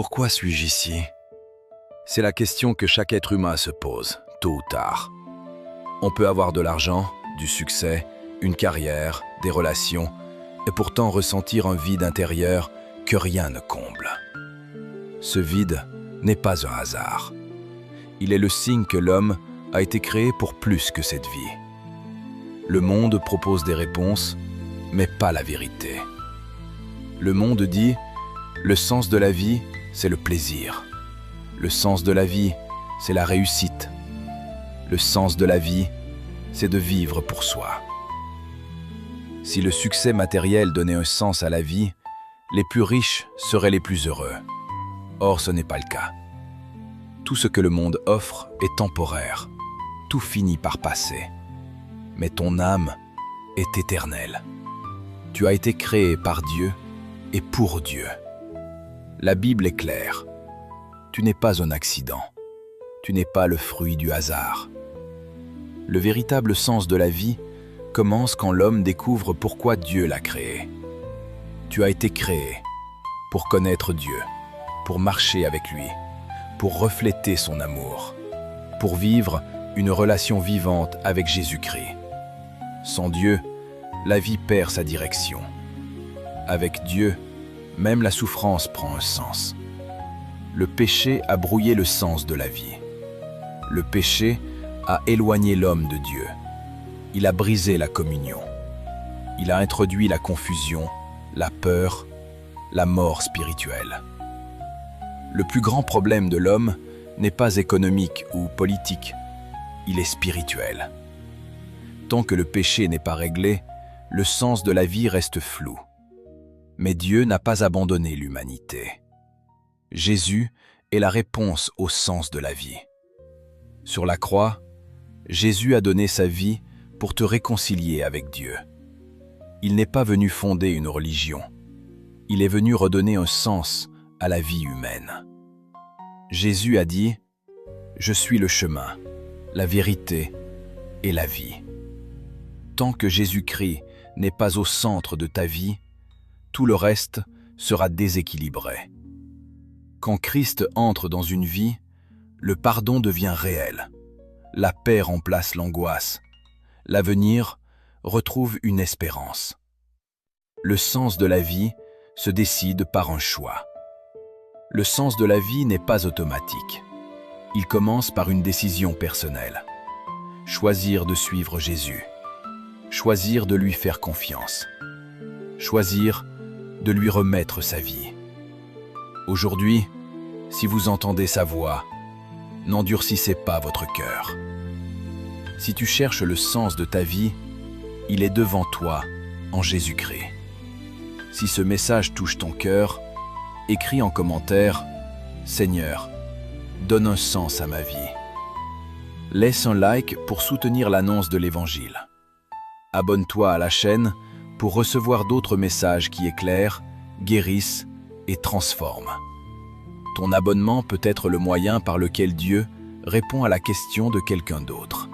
Pourquoi suis-je ici? C'est la question que chaque être humain se pose, tôt ou tard. On peut avoir de l'argent, du succès, une carrière, des relations, et pourtant ressentir un vide intérieur que rien ne comble. Ce vide n'est pas un hasard. Il est le signe que l'homme a été créé pour plus que cette vie. Le monde propose des réponses, mais pas la vérité. Le monde dit « le sens de la vie, c'est le plaisir. Le sens de la vie, c'est la réussite. Le sens de la vie, c'est de vivre pour soi. » Si le succès matériel donnait un sens à la vie, les plus riches seraient les plus heureux. Or, ce n'est pas le cas. Tout ce que le monde offre est temporaire. Tout finit par passer. Mais ton âme est éternelle. Tu as été créé par Dieu et pour Dieu. La Bible est claire. Tu n'es pas un accident. Tu n'es pas le fruit du hasard. Le véritable sens de la vie commence quand l'homme découvre pourquoi Dieu l'a créé. Tu as été créé pour connaître Dieu, pour marcher avec lui, pour refléter son amour, pour vivre une relation vivante avec Jésus-Christ. Sans Dieu, la vie perd sa direction. Avec Dieu, même la souffrance prend un sens. Le péché a brouillé le sens de la vie. Le péché a éloigné l'homme de Dieu. Il a brisé la communion. Il a introduit la confusion, la peur, la mort spirituelle. Le plus grand problème de l'homme n'est pas économique ou politique, il est spirituel. Tant que le péché n'est pas réglé, le sens de la vie reste flou. Mais Dieu n'a pas abandonné l'humanité. Jésus est la réponse au sens de la vie. Sur la croix, Jésus a donné sa vie pour te réconcilier avec Dieu. Il n'est pas venu fonder une religion. Il est venu redonner un sens à la vie humaine. Jésus a dit « Je suis le chemin, la vérité et la vie ». Tant que Jésus-Christ n'est pas au centre de ta vie, tout le reste sera déséquilibré. Quand Christ entre dans une vie, le pardon devient réel. La paix remplace l'angoisse. L'avenir retrouve une espérance. Le sens de la vie se décide par un choix. Le sens de la vie n'est pas automatique. Il commence par une décision personnelle. Choisir de suivre Jésus. Choisir de lui faire confiance. Choisir de lui remettre sa vie. Aujourd'hui, si vous entendez sa voix, n'endurcissez pas votre cœur. Si tu cherches le sens de ta vie, il est devant toi, en Jésus-Christ. Si ce message touche ton cœur, écris en commentaire « Seigneur, donne un sens à ma vie ». Laisse un like pour soutenir l'annonce de l'Évangile. Abonne-toi à la chaîne pour recevoir d'autres messages qui éclairent, guérissent et transforment. Ton abonnement peut être le moyen par lequel Dieu répond à la question de quelqu'un d'autre.